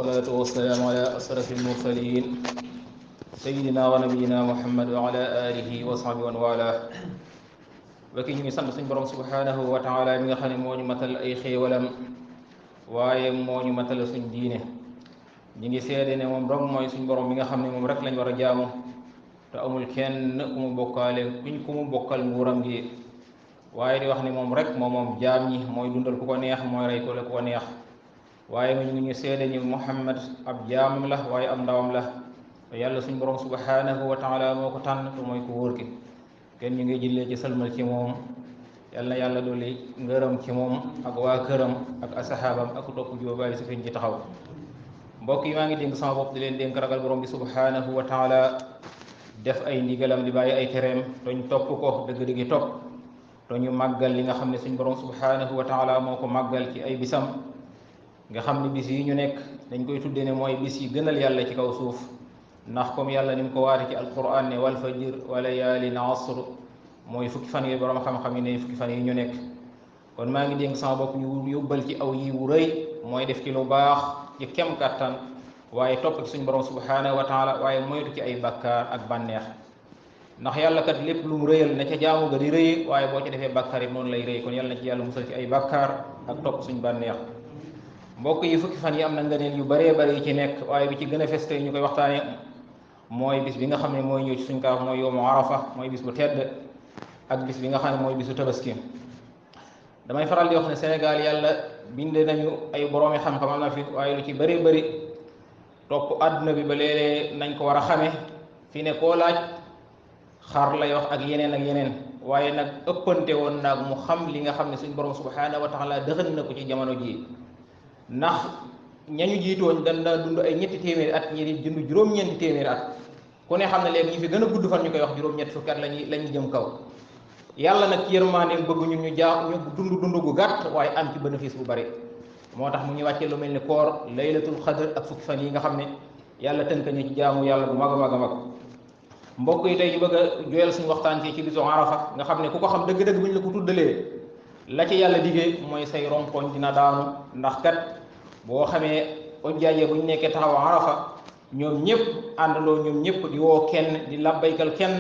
والصلاة والسلام على أشرف المرسلين سيدنا ونبينا محمد وعلى آله وصحبه ومن والاه baki ñu ngi sant suñu borom subhanahu wa taala mi nga xam ne moo ñu matal ay xéewalam waaye moo ñu matal suñ diine ñi ngi seede ne moom dong mooy suñ borom mi nga xam ne moom rek lañ war a jaamu te amul kenn ku mu bokkaale ku mu bokkal nguuram gi waaye di wax ne moom rek moom jaam ñi mooy dundal ku ko neex mooy rey ko la ku ko neex waaye ñu ngi ñu seede ni Muhammad ab jaamam la waaye am ndawam la te yàlla suñ borom subhanahu wa taala moo ko tànn te mooy ko wóor ki kenn ñu ngi jullee ci salmal ci moom yal na yàlla dolli ngërëm ci moom ak waa këram ak asahaabam ak topp jóobaali su fiñ ci taxaw mbokk yi maa ngi dénk sama bopp di leen dénk ragal borom bi subhanahu wa taala def ay ndigalam di bàyyi ay tereem toñ topp ko dëgg-dëggi topp to ñu màggal li nga xam ne suñ borom subhanahu wa taala moo ko màggal ci ay bisam nga xam ne bis yi ñu nekk dañ koy tudde ne mooy bis yi gënal yàlla ci kaw suuf ndax comme yàlla ni mu ko waate ci alquran ne wal fajr wa layaalin asr mooy fukki fan yi borom xam-xam yi ne fukki fan yi ñu nekk kon maa ngi dénk sama bopp ñu yóbbal ci aw yi wu rëy mooy def ci lu baax ci kem kàttan waaye topp ci suñ borom subhanahu wa taala waaye moytu ci ay bakkaar ak bànneex ndax yàlla kat lépp lu mu rëyal na ca jaamu ga di rëy waaye boo ci defee bakkaar yi noonu lay rëy kon yàlla na ci yàlla musal ci ay bakkaar ak topp suñ bànneex mbokk yi fukki fan yi am na ngëneel yu bëree bëri yi ci nekk waaye bi ci gën a feste ñu koy waxtaane mooy bis bi nga xam ne mooy ñëw ci suñ kaaf mooy yowmu arafa mooy bis bu tedd ak bis bi nga xam ne mooy bisu tabaski damay faral di wax ne Sénégal yàlla binde nañu ay boroomi xam-xam am na fi waaye lu ci bëri bëri topp àdduna bi ba léeg-léeg nañ ko war a xame fi ne koo laaj xar lay wax ak yeneen waaye nag ëppante woon naag mu xam li nga xam ne suñ borom subhanahu wa taala dëxën na ko ci jamono ji ndax ñañu jiitooñ dañ daa dund ay ñetti téeméeri at ñi di dund juróom-ñeenti téeméeri at ku ne xam ne léegi ñi fi gën a gudd fan ñu koy wax juróom-ñetti fukki at lañuy jëm kaw yàlla nag ci yërmandeem bëgg ñun ñu dund gu gàtt waaye am ci bénéfice bu bari moo tax mu ñu wàccee lu mel ni koor laylatul xadr ak fukki fan yi nga xam ne yàlla tënk ñu ci jaamu yàlla bu mag a mag a mag mbokk yi tey ñu bëgg a joyal suñu waxtaan ci bisu arafa nga xam ne ku ko xam dëgg-dëgg bu ñu la ko tuddalee la ci yàlla diggee mooy say ronkoñ dina daanu ndax kat boo xamee ojjaajee bu ñu nekkee taxaw arafa ñoom ñëpp àndandoo ñoom ñëpp di woo kenn di labbaykal kenn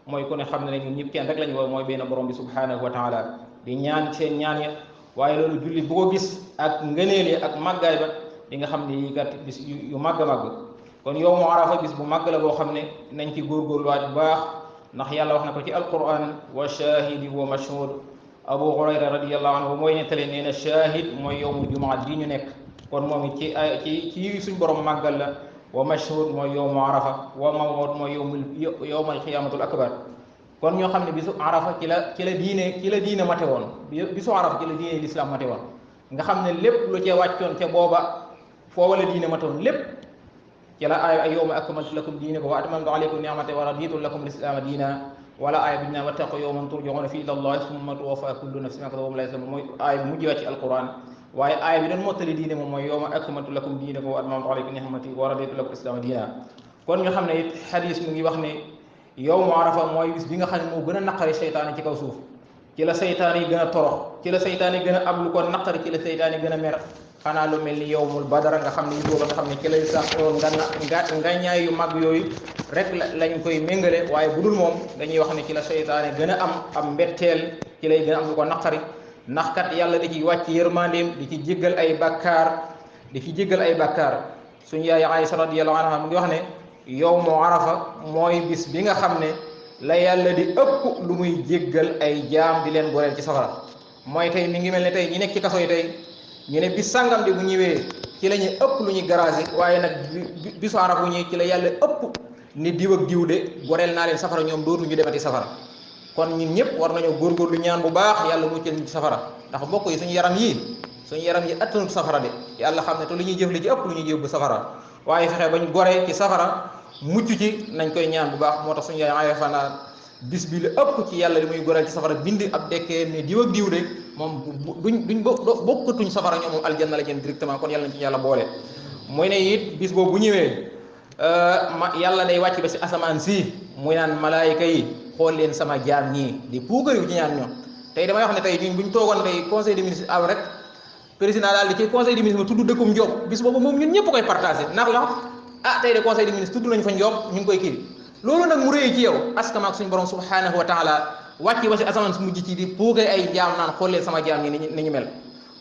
mooy ku ne xam ne ñoom ñëpp kenn rek lañu woo mooy benn borom bi subhanahu wa taala di ñaan seen ñaan ya waaye loolu jullit bu ko gis ak ngëneel ya ak màggaay ba di nga xam ne yi kat bis yu màgg a màgg kon yowmu arafa bis bu màgg la boo xam ne nañ ci góorgóorluwaat bu baax ndax yàlla wax na ko ci alquran wa shahidi wa mashhud abu hurayra radiyallahu anhu mooy nettale nee na shahid mooy yowmul jumaa ji ñu nekk kon moom it ci suñ borom màggal la wa mashhud mooy yowmu arafa wa mawud mooy yowmal xiyaamatul akbar kon ñoo xam ne bisu arafa ci la diine mate woon bisu arafa ci la diine l'islam mate woon nga xam ne lépp lu cee wàccoon ca booba foofa la diine mate woon lépp ci la aaya ay yowma akmaltu lakum diinakum wa atmamtu alaykum ni'mati wa raditu lakum l-islaama diina wala aaya bi ñu naan wattaqu yawman turja'una fiihi ila llahi summa tuwaffa kullu nafsin ma kasabat wa hum laa yuzlamuun mooy aaya bi mujj wàcc ci alquran waaye aaya bi doon mottali diine moom mooy yawma akmaltu lakum diinakum wa atmamtu alaykum ni'mati wa raditu lakum l-islaama diina kon ñu xam ne it xadis mu ngi wax ne yowmu arafa mooy bis bi nga xam ne moo gën a naqari seytaane ci kaw suuf ci la seytaane yi gën a torox ci la seytaane yi gën a am lu ko naqari ci la seytaane yi gën a mer xanaa lu mel ni yowmul badara nga xam ne booba nga xam ne ci lay sax nga ñaay yu mag yooyu rek lañ koy méngale waaye bu dul moom dañuy wax ne ci la seytaane gën a am mbetteel ci lay gën a am lu ko naqari ndax kat yàlla di ci wàcc yërmandeem di ci jéggal ay bakkaar suñu yaay Aysa radiyallahu anha mu ngi wax ne yowmu arafa mooy bis bi nga xam ne la yàlla di ëpp lu muy jéggal ay jaam di leen goreel ci safara mooy tey mi ngi mel ne tey ñi nekk ci kaso yi tey ñu ne bis sàngam di bu ñëwee ci la ñuy ëpp lu ñuy garage waaye nag bisu arafa bu ñëwee ci la yàlla ëpp ni diw ak diw de goreel naa leen safara ñoom dootuñu demati safara kon ñun ñëpp war nañoo góorgóorlu ñaan bu baax yàlla muccal ñu ci safara ndax mbokk yi suñu yaram yi attanut safara de yàlla xam ne te lu ñuy jëf li ci ëpp lu ñuy jëf bu safara waaye fexe bañ gore ci safara mucc ci nañ koy ñaan bu baax moo tax suñu yaay Aysa naan bis bi la ëpp ci yàlla li muy goreel ci safara bind ab dekkee ne diw ak diw de moom duñ bokkatuñ safara ñoom moom aljanna la jëm directement kon yàlla nañ ci yàlla boole mooy ne it bis boobu bu ñëwee yàlla day wàcc ba si asamaan si muy naan malaayika yi xool leen sama jaam ñii di puukariw ci ñaan ñoom tey damay wax ne tey ñun buñ toogoon tey conseil des ministres rek président daal di ci conseil des ministres tudd dëkkum Ndiob bis boobu moom ñun ñëpp koy partagé ndax la tey de conseil des ministres tudd nañ fa Ndiob ñu ngi koy kii loolu nag mu rëy ci yow askama ak suñu borom subhanahu wa taala wàcc ba si asamaan su mujj ci di puugay ay jaam naan xoolee sama jaam ñi ni ñu mel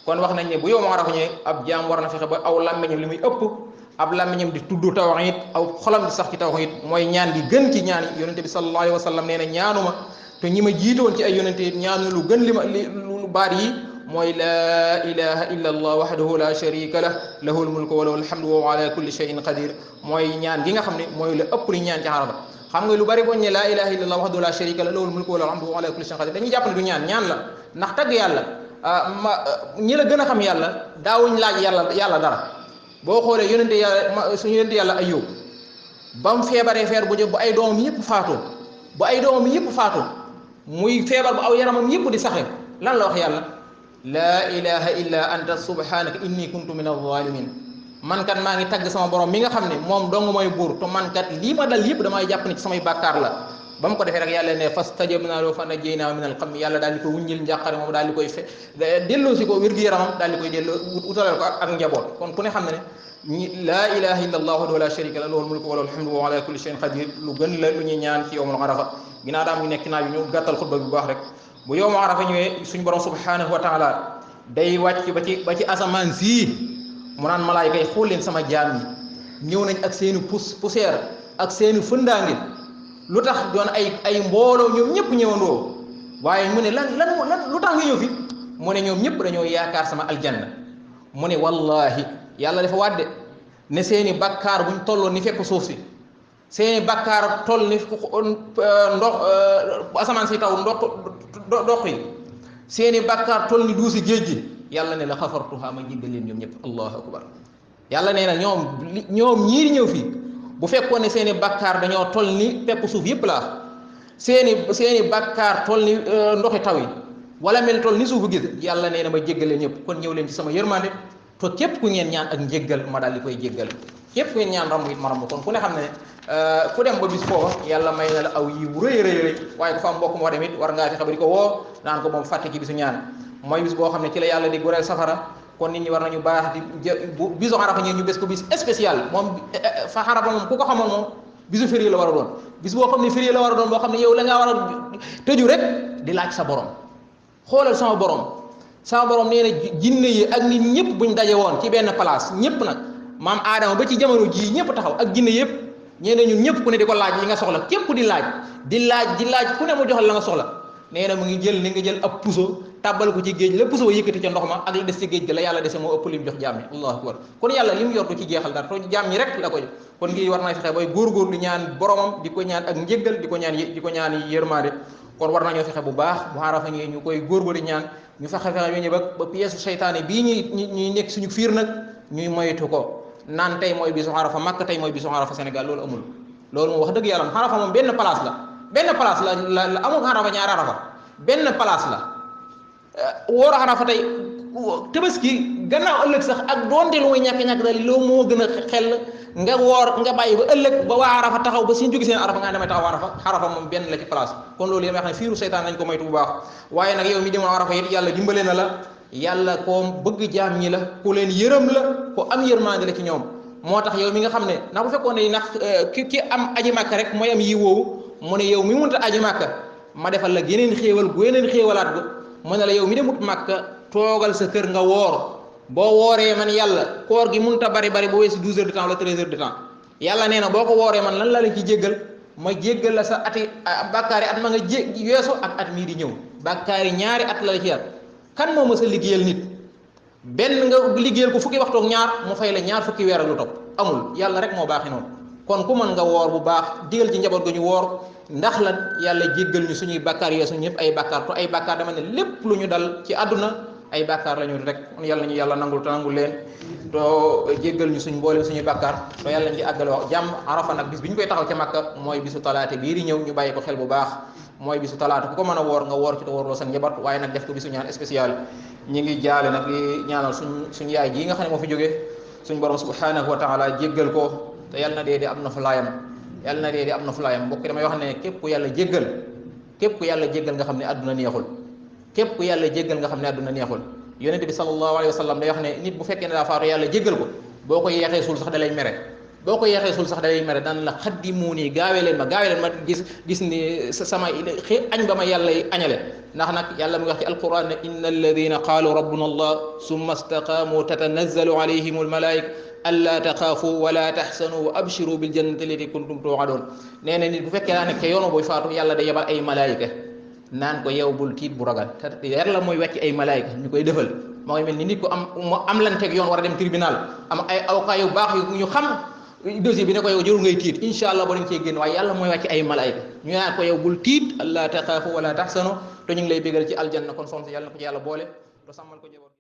kon wax nañ ne bu yow ma Arafa ñëwee ab jaam war na fexe ba aw làmmiñam li muy ëpp ab làmmiñam di tudd tawhid aw xolam di sax ci tawhid mooy ñaan di gën ci ñaan yi yonente bi sallallahu alayhi wa sallam nee na ñaanuma te ñi ma jiitoon ci ay yonente ñaanu lu gën lu baat yi mooy laa ilaha illa allah wahdahu la sharika lah lahul mulku wa lahul hamdu wa ala kulli shay'in qadir mooy ñaan gi nga xam ne mooy la ëpp li ñaan ci Arafa xam nga lu bari boñ ne laa ilaha illa allah wahdahu la sharika lah lahul mulku wa lahul hamdu wa ala kulli shay'in qadir dañuy jàpp ne du ñaan la ndax tagg yàlla ñi la gën a xam yàlla daawuñ laaj yàlla dara boo xoolee yonente yàlla suñu yonente yàlla Ayyub ba mu feebaree feer bu jóg bu ay doomam yëpp faatoo muy feebar bu aw yaramam yëpp di saxe lan la wax yàlla laa ilaha illa anta subhanaka inni kuntu min az-zalimin man kat maa ngi tagg sama borom mi nga xam ne moom dong mooy buur te man kat lii ma dal yëpp damay jàpp ne ci samay bàkkaar la ba mu ko defee rek yàlla ne fastajabnaa lahu fa najjaynaahu min al-ghammi yàlla daal di koy wuññil njàqare moom daal di koy delloo si ko wér-gu-yaramam daal di koy delloo utalal ko ak njaboot kon ku ne xam ne ne laa ilaha illa allah wahdahu la sharika lahu lahul mulku wa lahul hamdu wa ala kulli shay'in qadir lu gën la lu ñuy ñaan ci yawmul Arafa ginnaaw daam ñu nekk ci naaj bi ñu gàttal xutba bi bu baax rek bu yawmul Arafa ñëwee suñu borom subhanahu wa taala day wàcc ba ci asamaan sii mu naan malaayika yi xool leen sama jaam ñi ñëw nañ ak seeni poussière ak seeni fëndaange lu tax doon ay mbooloo ñoom ñëpp ñëwandoo waaye mu ne lan lu tax nga ñëw fi mu ne ñoom ñëpp dañoo yaakaar sama aljanna mu ne wallahi yàlla dafa wàdde ne seeni bakkaar buñ tolloon ni fekk suuf si seeni bakkaar toll ni ndox asamaan si taw ndox yi seeni bakkaar toll ni duusi géej gi yàlla ne la xafartuha ma jéggal leen ñoom ñëpp allahu akbar yàlla nee na ñoom ñii di ñëw fii bu fekkoon ne seeni bakkaar dañoo toll ni pepp suuf yëpp laa seeni bakkaar toll ni ndoxi taw yi wala mel toll ni suufu gis yàlla nee na ma jéggal leen ñëpp kon ñëw leen ci sama yërmande to képp ku ngeen ñaan ak njéggal ma daal di koy jéggal képp ku ngeen ñaan rambu it ma rambu kon ku ne xam ne ku dem ba bis foofa yàlla may na la aw yiw rëy waaye ku fa am mbokk moo dem it war ngaa fi xabar di ko woo naan ko moom fàtte ci bisu ñaan mooy bis boo xam ne ci la yàlla di goreel safara kon nit ñi war nañu baax di bisu Arafa ñëw ñu bés ko bis spécial moom fa Arafa moom ku ko xamoon moom bisu férié la war a doon bis boo xam ne férié la war a doon boo xam ne yow la ngaa war a tëju rek di laaj sa borom xoolal sama borom nee na jinne yi ak nit ñëpp buñ daje woon ci benn place ñëpp nag maam aadama ba ci jamono jii ñëpp taxaw ak jinne yëpp ñee ñun ñëpp ku ne di ko laaj li nga soxla képp ku di laaj ku ne mu joxal la nga soxla nee na mu ngi jël ni nga jël ab puso tàbbal ko ci géej la puso ba yëkkati ca ndox ma ak la des ci géej gi la yàlla dese moo ëpp lim jox jaam ñi allahu akbar kon yàlla li mu yor du ci jeexal dara to jaam ñi rek la ko jox kon ngi war na fexe booy góorgóor di ñaan boromam di ko ñaan ak njéggal di ko ñaan yërmande kon war nañoo fexe bu baax bu Arafa ñëwee ñu koy góorgóor di ñaan ñu fexe ñu ba pièce seytaane bii ñuy nekk suñu fiir nag ñuy moytu ko naan tey mooy bisu Arafa Makka tey mooy bisu Arafa Sénégal loolu amul loolu moom wax dëgg yàlla Arafa moom benn place la amul Arafa ñaari Arafa benn place la wóor Arafa tey Tabaski gannaaw ëllëg sax ak doonte lu muy ñàkk daal loo moo gën a xel nga woor nga bàyyi ba ëllëg ba waa Arafa taxaw ba suñu jóge seen Arafa nga demee taxaw Arafa moom benn la ci place kon loolu yéen wax ne fiiru seytaan nañ ko moytu bu baax waaye nag yow mi demoon Arafa it yàlla dimbale na la yàlla koo bëgg jaam ñi la ku leen yërëm la ku am yërmande la ci ñoom moo tax yow mi nga xam ne ndax bu fekkoon ne ndax ki am aji màkka rek mooy am yi woowu mu ne yow mi mënta aji màkka ma defal la geneen xéewalaat go mu ne la yow mi demut màkka toogal sa kër nga woor boo wooree man yàlla koor gi mënut a bari ba weesu 12 heures de temps wala 13 heures de temps yàlla nee na boo ko wooree man lan la ci jéggal ma jéggal la sa ati bàkkaari at ma nga weesu ak at mii di ñëw bàkkaari ñaari at la ci yar kan moo mës a liggéeyal nit benn nga liggéeyal ko fukki waxtu ak ñaar mu fay la ñaar fukki weer ak lu topp amul yàlla rek moo baaxee noonu kon ku mën nga woor bu baax digal ci njaboot ga ñu woor ndax lan yàlla jéggal ñu suñuy bàkkaar yeesu ñëpp ay bàkkaar to ay bàkkaar dama ne lépp lu ñu dal ci àdduna ay bàkkaar la ñu rek kon yàlla nañu yàlla nangul te nangul leen to jéggal ñu suñ mboolem suñuy bàkkaar to yàlla nañu ci àggale wax jàmm Arafa nag bis bi ñu koy taxaw ca Makka mooy bisu talaate bii di ñëw ñu bàyyi ko xel bu baax mooy bisu talaata ku ko mën a woor nga woor ci te woorloo sa njaboot waaye nag def ko bisu ñaan spécial ñi ngi jaale nag li ñaanal suñ yaay ji nga xam ne moo fi jógee suñ borom subhanahu wa taala jéggal ko te yàlla na dee di am na fu laayam mbokk damay wax ne képp ku yàlla jéggal nga xam ne àdduna neexul képp ku yàlla jéggal nga xam ne àdduna neexul yonent bi sallallahu alayhi wa sallam day wax ne nit bu fekkee ne daa faatu yàlla jéggal ko boo ko yeexee suul sax da lay mere boo ko yeexee suul sax da lay mere daan la xaddimu nii gaawee leen ma gis ni sama añ ba ma yàlla añale ndax nag yàlla mu wax ci alquran ne inna alladina qaalu rabbuna allah summa istaqaamu tatanazzalu alayhim almalaika alla taxaafu wala taxsanu wa abshiru bil jannati allati kuntum tuuadoon nee na nit bu fekkee daa nekk ca yoonu booy faatu yàlla day yebal ay malaayika naan ko yow bul tiit bu ragal te yàlla mooy wàcc ay malaayika ñu koy defal moo ngi mel ni nit ko am lanteeg yoon war a dem tribunal am ay avocat yu baax yu ñu xam dossier bi ne ko yow jërul ngay tiit incha allah ba dañ cee génn waaye yàlla mooy wàcc ay malaayika ñu naan ko yow bul tiit alla taxaafu wala taxsanu te ñu ngi lay bégal ci aljanna kon soxna si yàlla na ko ci yàlla boole te sàmmal ko